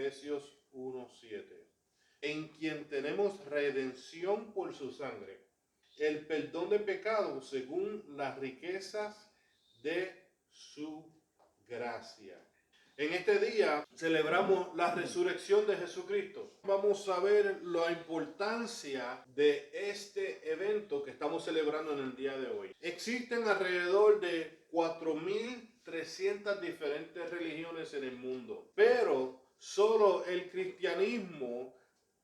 Efesios 1:7, en quien tenemos redención por su sangre, el perdón de pecados según las riquezas de su gracia. En este día celebramos la resurrección de Jesucristo. Vamos a ver la importancia de este evento que estamos celebrando en el día de hoy. Existen alrededor de 4.300 diferentes religiones en el mundo, pero solo el cristianismo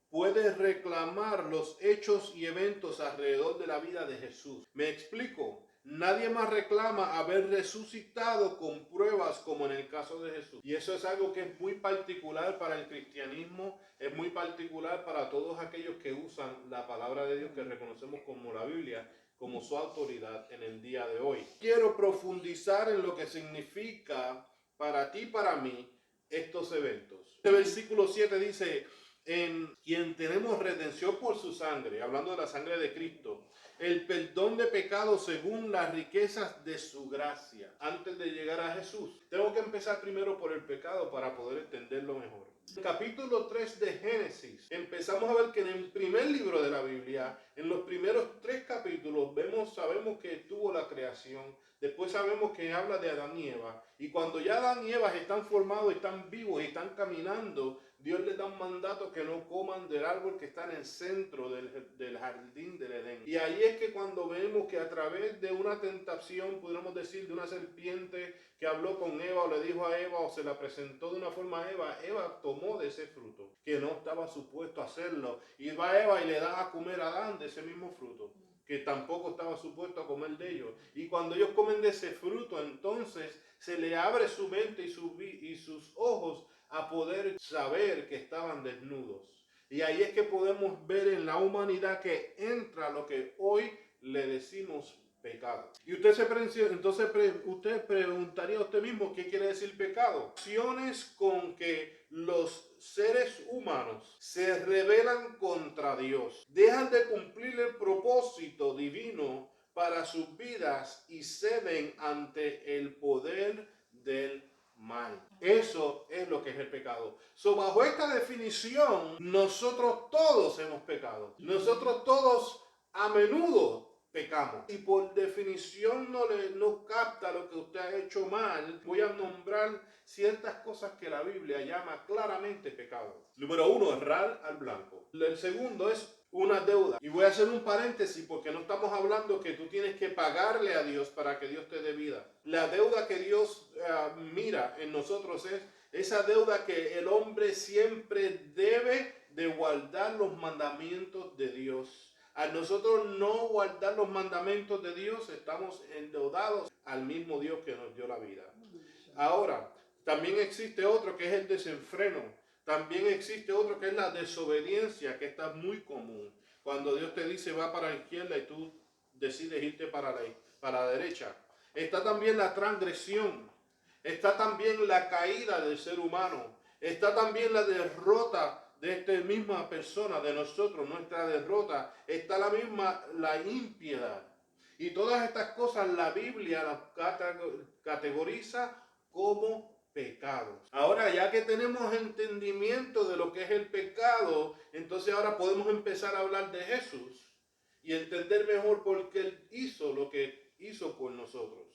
puede reclamar los hechos y eventos alrededor de la vida de Jesús. Me explico. Nadie más reclama haber resucitado con pruebas como en el caso de Jesús. Y eso es algo que es muy particular para el cristianismo, es muy particular para todos aquellos que usan la palabra de Dios que reconocemos como la Biblia, como su autoridad en el día de hoy. Quiero profundizar en lo que significa para ti y para mí estos eventos. El versículo 7 dice: en quien tenemos redención por su sangre, hablando de la sangre de Cristo, el perdón de pecados según las riquezas de su gracia. Antes de llegar a Jesús, tengo que empezar primero por el pecado para poder entenderlo mejor. En capítulo 3 de Génesis, empezamos a ver que en el primer libro de la Biblia, en los primeros 3 capítulos, sabemos que tuvo la creación. Después sabemos que habla de Adán y Eva. Y cuando ya Adán y Eva están formados, están vivos y están caminando, Dios les da un mandato que no coman del árbol que está en el centro del jardín del Edén. Y ahí es que cuando vemos que a través de una tentación, podríamos decir, de una serpiente que habló con Eva o le dijo a Eva o se la presentó de una forma a Eva, Eva tomó de ese fruto que no estaba supuesto a hacerlo. Y va Eva y le da a comer a Adán de ese mismo fruto que tampoco estaba supuesto a comer de ellos. Y cuando ellos comen de ese fruto, entonces se le abre su mente y sus ojos a poder saber que estaban desnudos. Y ahí es que podemos ver en la humanidad que entra lo que hoy le decimos pecado. Y usted usted preguntaría a usted mismo, ¿qué quiere decir pecado? Acciones con que los seres humanos se rebelan contra Dios, dejan de cumplir el propósito divino para sus vidas y ceden ante el poder del mal. Eso es lo que es el pecado. Bajo esta definición, nosotros todos hemos pecado. Nosotros todos a menudo pecamos. Y por definición no capta lo que usted ha hecho mal, voy a nombrar ciertas cosas que la Biblia llama claramente pecado. Número 1, errar al blanco. El segundo es una deuda. Y voy a hacer un paréntesis porque no estamos hablando que tú tienes que pagarle a Dios para que Dios te dé vida. La deuda que Dios mira en nosotros es esa deuda que el hombre siempre debe de guardar los mandamientos de Dios. A nosotros no guardar los mandamientos de Dios, estamos endeudados al mismo Dios que nos dio la vida. Ahora, también existe otro que es el desenfreno. También existe otro que es la desobediencia, que está muy común. Cuando Dios te dice va para la izquierda y tú decides irte para la derecha. Está también la transgresión. Está también la caída del ser humano. Está también la derrota de esta misma persona, de nosotros, nuestra derrota. Está la impiedad. Y todas estas cosas la Biblia las categoriza como pecados. Ahora, ya que tenemos entendimiento de lo que es el pecado, entonces ahora podemos empezar a hablar de Jesús y entender mejor por qué Él hizo lo que hizo por nosotros.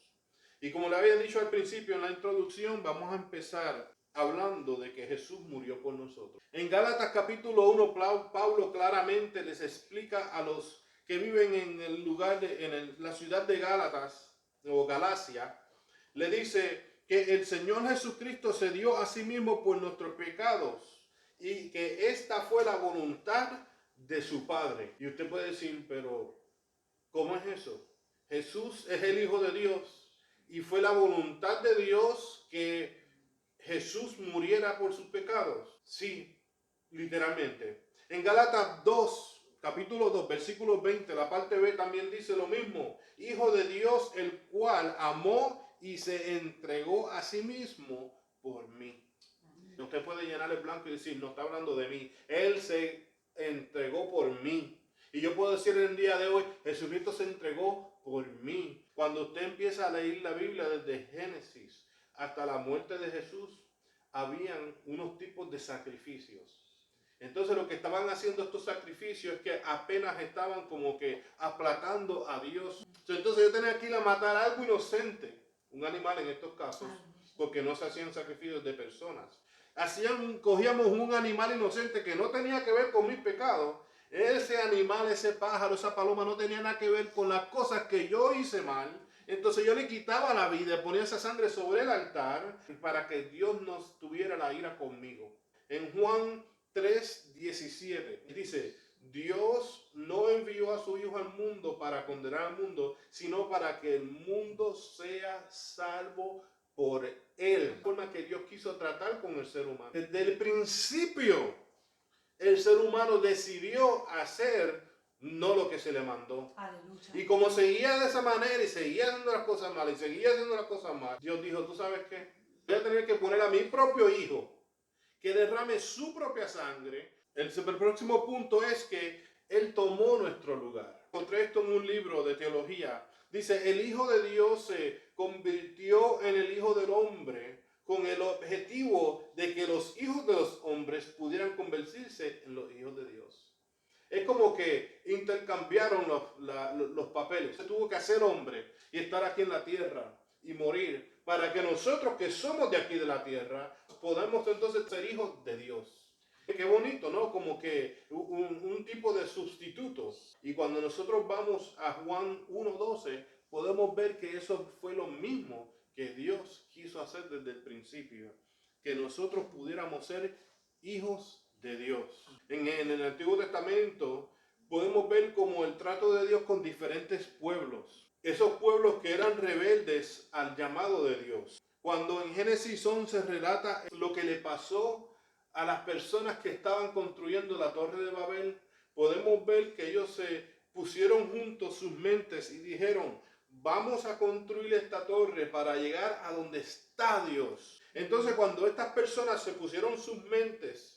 Y como le había dicho al principio en la introducción, vamos a empezar hablando de que Jesús murió por nosotros. En Gálatas capítulo 1, Pablo claramente les explica a los que viven en el lugar la ciudad de Gálatas o Galacia, le dice que el Señor Jesucristo se dio a sí mismo por nuestros pecados y que esta fue la voluntad de su Padre. Y usted puede decir, pero ¿cómo es eso? Jesús es el Hijo de Dios y fue la voluntad de Dios que Jesús muriera por sus pecados. Sí, literalmente. En Gálatas 2, capítulo 2, versículo 20, la parte B también dice lo mismo. Hijo de Dios, el cual amó y se entregó a sí mismo por mí. Usted puede llenar el blanco y decir, no está hablando de mí. Él se entregó por mí. Y yo puedo decir en el día de hoy, Jesucristo se entregó por mí. Cuando usted empieza a leer la Biblia desde Génesis hasta la muerte de Jesús, habían unos tipos de sacrificios. Entonces lo que estaban haciendo estos sacrificios es que apenas estaban como que aplacando a Dios. Entonces yo tenía que ir a matar algo inocente, un animal en estos casos, porque no se hacían sacrificios de personas. Cogíamos un animal inocente que no tenía que ver con mis pecados. Ese animal, ese pájaro, esa paloma no tenía nada que ver con las cosas que yo hice mal. Entonces yo le quitaba la vida, ponía esa sangre sobre el altar para que Dios no tuviera la ira conmigo. En Juan 3:17 dice: Dios no envió a su Hijo al mundo para condenar al mundo, sino para que el mundo sea salvo por él. La forma que Dios quiso tratar con el ser humano. Desde el principio, el ser humano decidió hacer no lo que se le mandó. Aleluya. Y como seguía de esa manera y seguía haciendo las cosas mal y seguía haciendo las cosas mal, Dios dijo: ¿tú sabes qué? Voy a tener que poner a mi propio hijo que derrame su propia sangre. El próximo punto es que Él tomó nuestro lugar. Encontré esto en un libro de teología. Dice: el Hijo de Dios se convirtió en el Hijo del Hombre con el objetivo de que los hijos de los hombres pudieran convertirse en los hijos de Dios. Es como que intercambiaron los papeles. Se tuvo que hacer hombre y estar aquí en la tierra y morir para que nosotros que somos de aquí de la tierra podamos entonces ser hijos de Dios. Qué bonito, ¿no? Como que un tipo de sustituto. Y cuando nosotros vamos a Juan 1:12, podemos ver que eso fue lo mismo que Dios quiso hacer desde el principio. Que nosotros pudiéramos ser hijos de Dios. En el Antiguo Testamento podemos ver como el trato de Dios con diferentes pueblos. Esos pueblos que eran rebeldes al llamado de Dios. Cuando en Génesis 11 relata lo que le pasó a las personas que estaban construyendo la Torre de Babel, podemos ver que ellos se pusieron juntos sus mentes y dijeron: vamos a construir esta torre para llegar a donde está Dios. Entonces cuando estas personas se pusieron sus mentes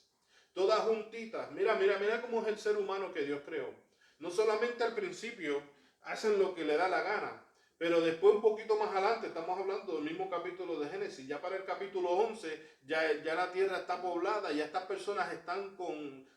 todas juntitas, mira cómo es el ser humano que Dios creó. No solamente al principio hacen lo que le da la gana, pero después un poquito más adelante, estamos hablando del mismo capítulo de Génesis, ya para el capítulo 11, ya la tierra está poblada, ya estas personas están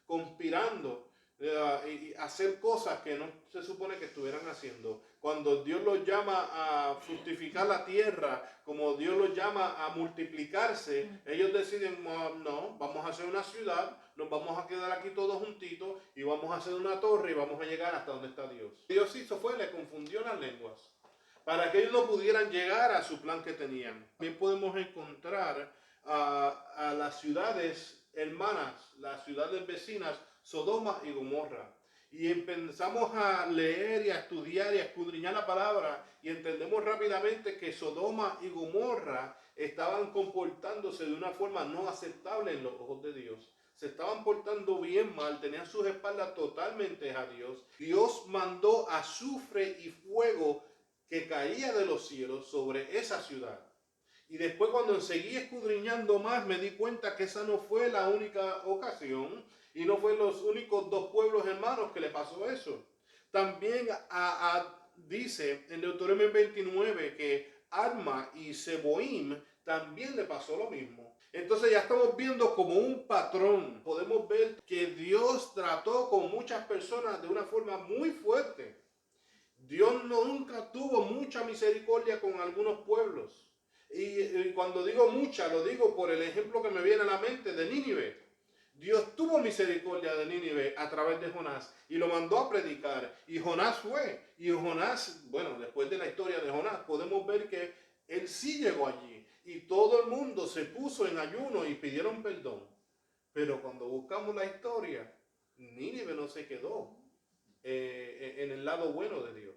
conspirando y hacer cosas que no se supone que estuvieran haciendo. Cuando Dios los llama a fructificar la tierra, como Dios los llama a multiplicarse, ellos deciden: no, vamos a hacer una ciudad, nos vamos a quedar aquí todos juntitos y vamos a hacer una torre y vamos a llegar hasta donde está Dios. Dios hizo fue, le confundió las lenguas para que ellos no pudieran llegar a su plan que tenían. También podemos encontrar a las ciudades hermanas, las ciudades vecinas, Sodoma y Gomorra. Y empezamos a leer y a estudiar y a escudriñar la palabra y entendemos rápidamente que Sodoma y Gomorra estaban comportándose de una forma no aceptable en los ojos de Dios. Se estaban portando bien mal, tenían sus espaldas totalmente a Dios. Dios mandó azufre y fuego que caía de los cielos sobre esa ciudad. Y después, cuando seguí escudriñando más, me di cuenta que esa no fue la única ocasión y no fue los únicos dos pueblos hermanos que le pasó eso. También dice en Deuteronomio 29 que Adma y Seboim también le pasó lo mismo. Entonces ya estamos viendo como un patrón. Podemos ver que Dios trató con muchas personas de una forma muy fuerte. Dios nunca tuvo mucha misericordia con algunos pueblos. Y cuando digo mucha, lo digo por el ejemplo que me viene a la mente de Nínive. Dios tuvo misericordia de Nínive a través de Jonás y lo mandó a predicar. Y Jonás fue. Y Jonás, bueno, después de la historia de Jonás, podemos ver que él sí llegó allí. Y todo el mundo se puso en ayuno y pidieron perdón. Pero cuando buscamos la historia, Nínive no se quedó en el lado bueno de Dios.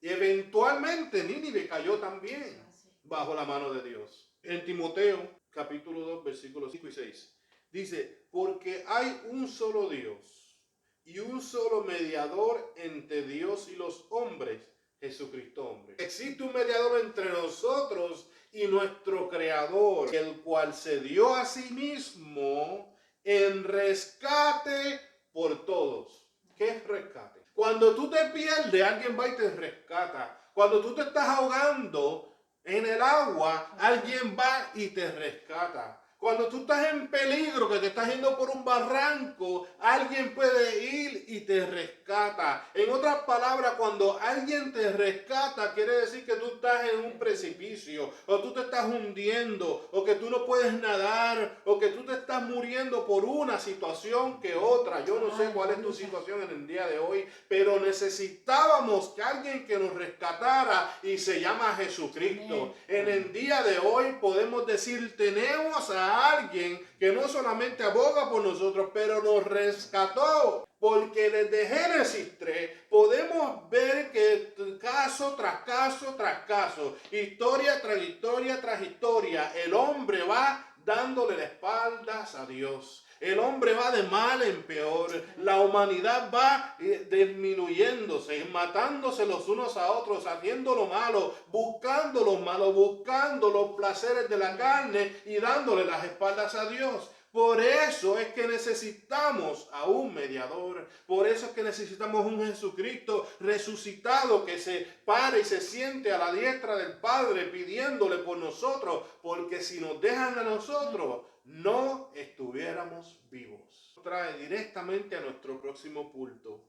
Y eventualmente Nínive cayó también bajo la mano de Dios. En Timoteo, capítulo 2, versículos 5 y 6, dice: porque hay un solo Dios y un solo mediador entre Dios y los hombres, Jesucristo hombre. Existe un mediador entre nosotros y nuestro Creador, el cual se dio a sí mismo en rescate por todos. ¿Qué es rescate? Cuando tú te pierdes, alguien va y te rescata. Cuando tú te estás ahogando en el agua, alguien va y te rescata. Cuando tú estás en peligro, que te estás yendo por un barranco, alguien puede ir y te rescata. En otras palabras, cuando alguien te rescata, quiere decir que tú estás en un precipicio, o tú te estás hundiendo, o que tú no puedes nadar, o que tú te estás muriendo por una situación que otra. Yo no sé cuál es tu situación en el día de hoy, pero necesitábamos que alguien que nos rescatara, y se llama Jesucristo. En el día de hoy podemos decir, tenemos a alguien que no solamente aboga por nosotros, pero nos rescató. Porque desde Génesis 3 podemos ver que caso tras caso tras caso, historia tras historia tras historia, el hombre va dándole las espaldas a Dios. El hombre va de mal en peor. La humanidad va disminuyéndose, matándose los unos a otros, haciendo lo malo, buscando lo malo, buscando los placeres de la carne y dándole las espaldas a Dios. Por eso es que necesitamos a un mediador. Por eso es que necesitamos un Jesucristo resucitado que se pare y se siente a la diestra del Padre pidiéndole por nosotros. Porque si nos dejan a nosotros, no estuviéramos vivos. Trae directamente a nuestro próximo punto.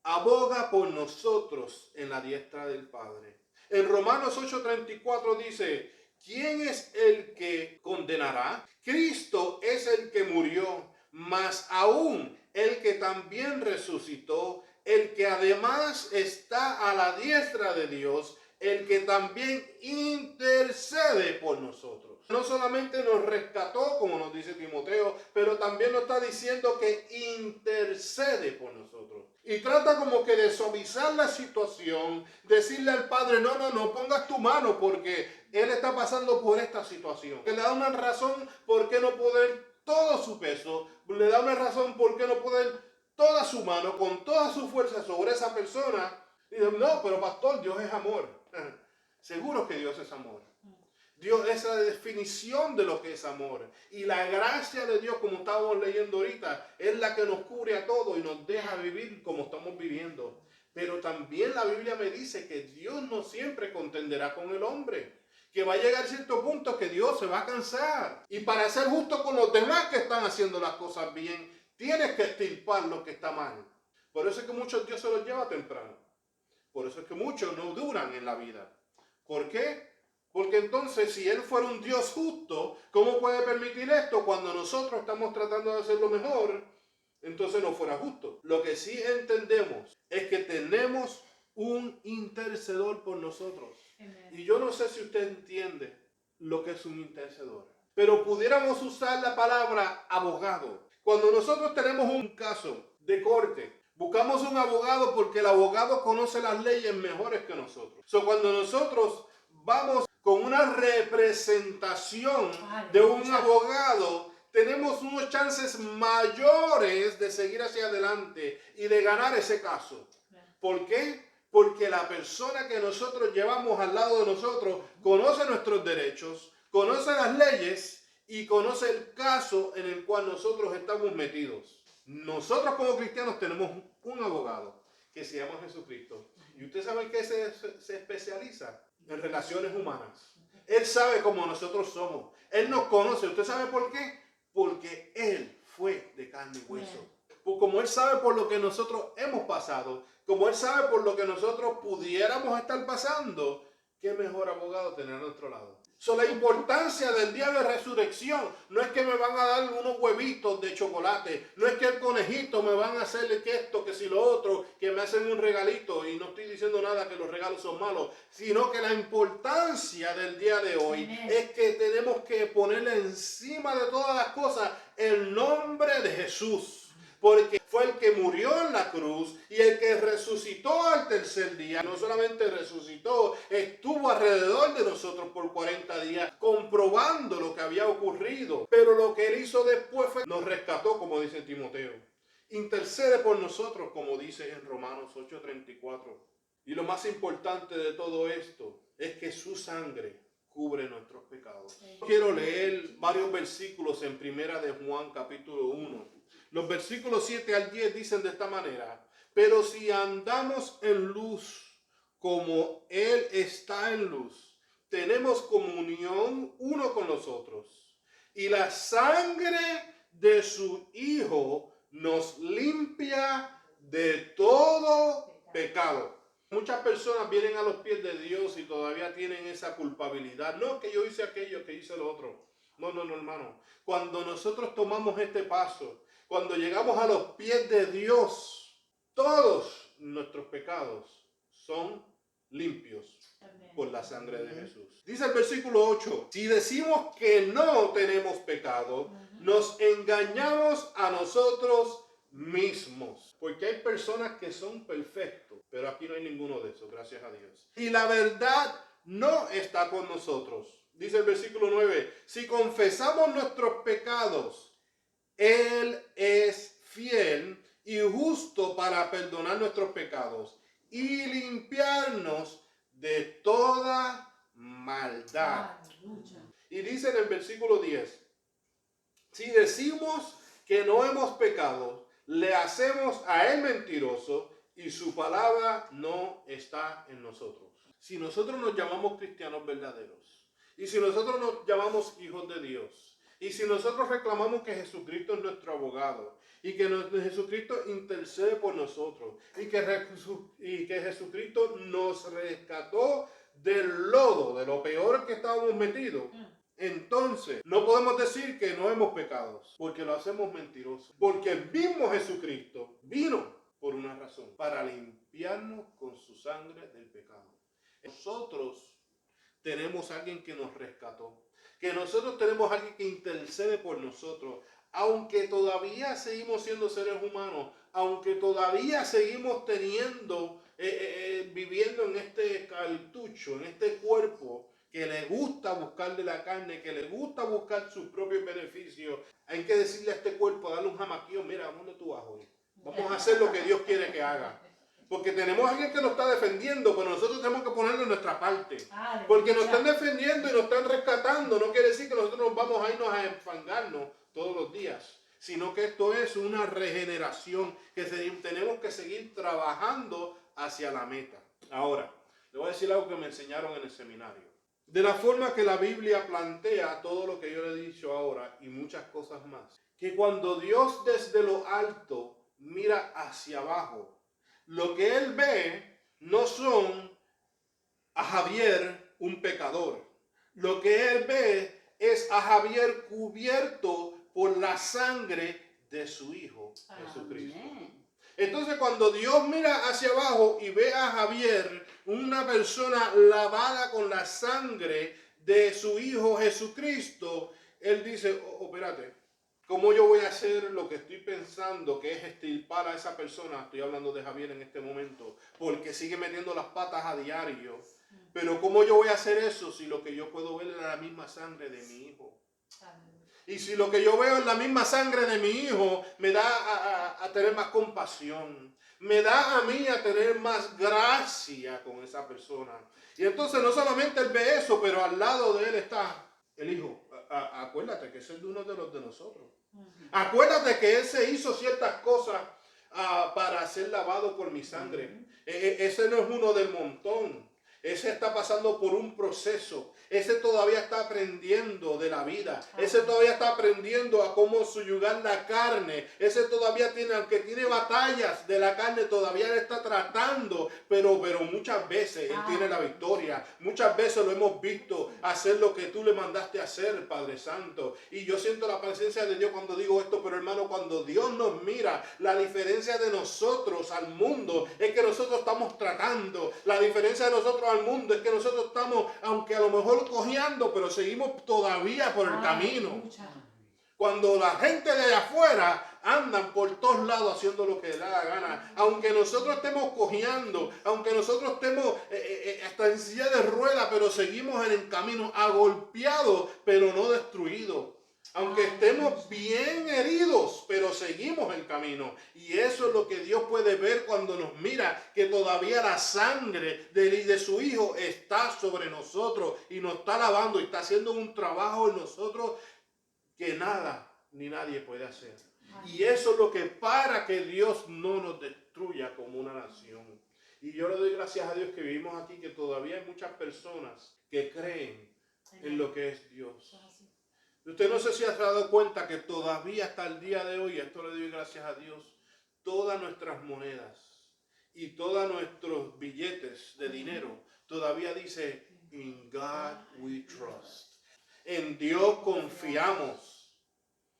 Aboga por nosotros en la diestra del Padre. En Romanos 8:34 dice, ¿quién es el que condenará? Cristo es el que murió, mas aún el que también resucitó, el que además está a la diestra de Dios, el que también intercede por nosotros. No solamente nos rescató, como nos dice Timoteo, pero también nos está diciendo que intercede por nosotros. Y trata como que de suavizar la situación, decirle al Padre, no pongas tu mano porque Él está pasando por esta situación. Que le da una razón por qué no poder todo su peso, le da una razón por qué no poder toda su mano, con toda su fuerza sobre esa persona. Y dice, no, pero pastor, Dios es amor. Seguro que Dios es amor. Dios es la definición de lo que es amor. Y la gracia de Dios, como estábamos leyendo ahorita, es la que nos cubre a todos y nos deja vivir como estamos viviendo. Pero también la Biblia me dice que Dios no siempre contenderá con el hombre. Que va a llegar cierto punto que Dios se va a cansar. Y para ser justo con los demás que están haciendo las cosas bien, tienes que extirpar lo que está mal. Por eso es que muchos Dios se los lleva temprano. Por eso es que muchos no duran en la vida. ¿Por qué? Porque entonces, si Él fuera un Dios justo, ¿cómo puede permitir esto cuando nosotros estamos tratando de hacer lo mejor? Entonces no fuera justo. Lo que sí entendemos es que tenemos un intercedor por nosotros. Amen. Y yo no sé si usted entiende lo que es un intercedor, pero pudiéramos usar la palabra abogado. Cuando nosotros tenemos un caso de corte, buscamos un abogado porque el abogado conoce las leyes mejores que nosotros. Cuando nosotros vamos con una representación de un abogado, tenemos unos chances mayores de seguir hacia adelante y de ganar ese caso. ¿Por qué? Porque la persona que nosotros llevamos al lado de nosotros conoce nuestros derechos, conoce las leyes y conoce el caso en el cual nosotros estamos metidos. Nosotros como cristianos tenemos un abogado que se llama Jesucristo. ¿Y usted sabe en qué se especializa? En relaciones humanas. Él sabe cómo nosotros somos. Él nos conoce. ¿Usted sabe por qué? Porque Él fue de carne y hueso. Pues como Él sabe por lo que nosotros hemos pasado, como Él sabe por lo que nosotros pudiéramos estar pasando, ¿qué mejor abogado tener a nuestro lado? La importancia del día de resurrección no es que me van a dar unos huevitos de chocolate, no es que el conejito me van a hacerle que esto, que si lo otro, que me hacen un regalito, y no estoy diciendo nada que los regalos son malos, sino que la importancia del día de hoy es que tenemos que ponerle encima de todas las cosas el nombre de Jesús. Porque fue el que murió en la cruz y el que resucitó al tercer día. No solamente resucitó, estuvo alrededor de nosotros por 40 días comprobando lo que había ocurrido. Pero lo que Él hizo después fue, nos rescató, como dice Timoteo. Intercede por nosotros, como dice en Romanos 8:34. Y lo más importante de todo esto es que su sangre cubre nuestros pecados. Quiero leer varios versículos en Primera de Juan capítulo 1. Los versículos 7 al 10 dicen de esta manera: pero si andamos en luz como Él está en luz, tenemos comunión uno con los otros. Y la sangre de su Hijo nos limpia de todo pecado. Muchas personas vienen a los pies de Dios y todavía tienen esa culpabilidad. No, que yo hice aquello, que hice lo otro. No, hermano. Cuando nosotros tomamos este paso, cuando llegamos a los pies de Dios, todos nuestros pecados son limpios por la sangre de Jesús. Dice el versículo 8, si decimos que no tenemos pecado, nos engañamos a nosotros mismos. Porque hay personas que son perfectos, pero aquí no hay ninguno de esos, gracias a Dios. Y la verdad no está con nosotros. Dice el versículo 9, si confesamos nuestros pecados, Él es fiel y justo para perdonar nuestros pecados y limpiarnos de toda maldad. Y dice en el versículo 10, si decimos que no hemos pecado, le hacemos a Él mentiroso y su palabra no está en nosotros. Si nosotros nos llamamos cristianos verdaderos y si nosotros nos llamamos hijos de Dios y si nosotros reclamamos que Jesucristo es nuestro abogado y que Jesucristo intercede por nosotros y que Jesucristo nos rescató del lodo, de lo peor que estábamos metidos, entonces no podemos decir que no hemos pecado, porque lo hacemos mentiroso. Porque el mismo Jesucristo vino por una razón, para limpiarnos con su sangre del pecado. Nosotros tenemos a alguien que nos rescató, que nosotros tenemos a alguien que intercede por nosotros, aunque todavía seguimos siendo seres humanos, aunque todavía seguimos teniendo, viviendo en este cartucho, en este cuerpo, que le gusta buscar de la carne, que le gusta buscar sus propios beneficios. Hay que decirle a este cuerpo, darle un jamaquillo, mira, ¿dónde tú vas hoy? Vamos a hacer lo que Dios quiere que haga. Porque tenemos a alguien que nos está defendiendo, pero nosotros tenemos que ponerle nuestra parte. Porque nos están defendiendo y nos están rescatando. No quiere decir que nosotros nos vamos a irnos a enfangarnos todos los días, sino que esto es una regeneración, que tenemos que seguir trabajando hacia la meta. Ahora, le voy a decir algo que me enseñaron en el seminario. De la forma que la Biblia plantea todo lo que yo le he dicho ahora y muchas cosas más. Que cuando Dios desde lo alto mira hacia abajo, lo que Él ve no son a Javier un pecador. Lo que Él ve es a Javier cubierto por la sangre de su Hijo Jesucristo. Entonces cuando Dios mira hacia abajo y ve a Javier, una persona lavada con la sangre de su Hijo Jesucristo, Él dice, espérate, ¿cómo yo voy a hacer lo que estoy pensando, que es extirpar a esa persona? Estoy hablando de Javier en este momento, porque sigue metiendo las patas a diario. Pero ¿cómo yo voy a hacer eso si lo que yo puedo ver es la misma sangre de mi hijo? Y si lo que yo veo es la misma sangre de mi hijo, me da a tener más compasión. Me da a mí a tener más gracia con esa persona. Y entonces no solamente él ve eso, pero al lado de él está el hijo. Acuérdate que ese es uno de los de nosotros. Acuérdate que él se hizo ciertas cosas para ser lavado por mi sangre. Ese no es uno del montón. Ese está pasando por un proceso. Ese todavía está aprendiendo de la vida. Ese todavía está aprendiendo a cómo subyugar la carne. Ese todavía tiene, aunque tiene batallas de la carne, todavía él está tratando. Pero muchas veces él tiene la victoria. Muchas veces lo hemos visto hacer lo que tú le mandaste a hacer, Padre Santo. Y yo siento la presencia de Dios cuando digo esto. Pero hermano, cuando Dios nos mira, la diferencia de nosotros al mundo es que nosotros estamos tratando. La diferencia de nosotros al mundo es que nosotros estamos, aunque a lo mejor cojeando, pero seguimos todavía por el camino. Cuando la gente de allá afuera andan por todos lados haciendo lo que les da la gana, aunque nosotros estemos cojeando, aunque nosotros estemos hasta en silla de ruedas, pero seguimos en el camino, agolpeados, pero no destruidos. Aunque estemos bien heridos, pero seguimos el camino. Y eso es lo que Dios puede ver cuando nos mira, que todavía la sangre de su Hijo está sobre nosotros y nos está lavando y está haciendo un trabajo en nosotros que nada ni nadie puede hacer. Y eso es lo que para que Dios no nos destruya como una nación. Y yo le doy gracias a Dios que vivimos aquí, que todavía hay muchas personas que creen en lo que es Dios. Usted no sé si ha dado cuenta que todavía hasta el día de hoy, esto le doy gracias a Dios, todas nuestras monedas y todos nuestros billetes de dinero todavía dice, In God we trust. En Dios confiamos.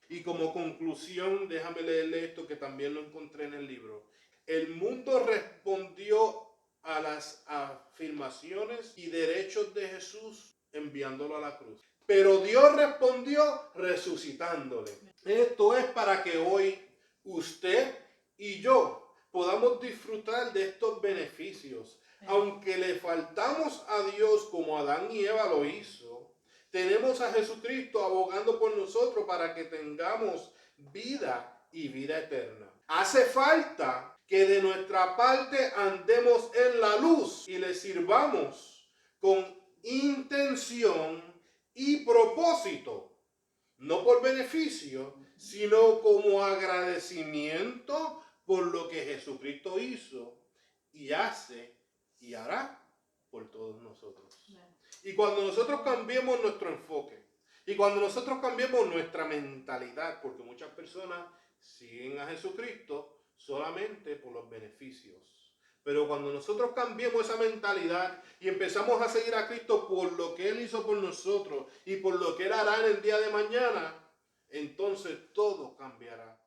Y como conclusión, déjame leerle esto que también lo encontré en el libro. El mundo respondió a las afirmaciones y derechos de Jesús enviándolo a la cruz. Pero Dios respondió resucitándole. Esto es para que hoy usted y yo podamos disfrutar de estos beneficios. Aunque le faltamos a Dios como Adán y Eva lo hizo, tenemos a Jesucristo abogando por nosotros para que tengamos vida y vida eterna. Hace falta que de nuestra parte andemos en la luz y le sirvamos con intención y propósito, no por beneficio, sino como agradecimiento por lo que Jesucristo hizo y hace y hará por todos nosotros. Y cuando nosotros cambiemos nuestro enfoque, y cuando nosotros cambiemos nuestra mentalidad, porque muchas personas siguen a Jesucristo solamente por los beneficios. Pero cuando nosotros cambiemos esa mentalidad y empezamos a seguir a Cristo por lo que Él hizo por nosotros y por lo que Él hará en el día de mañana, entonces todo cambiará.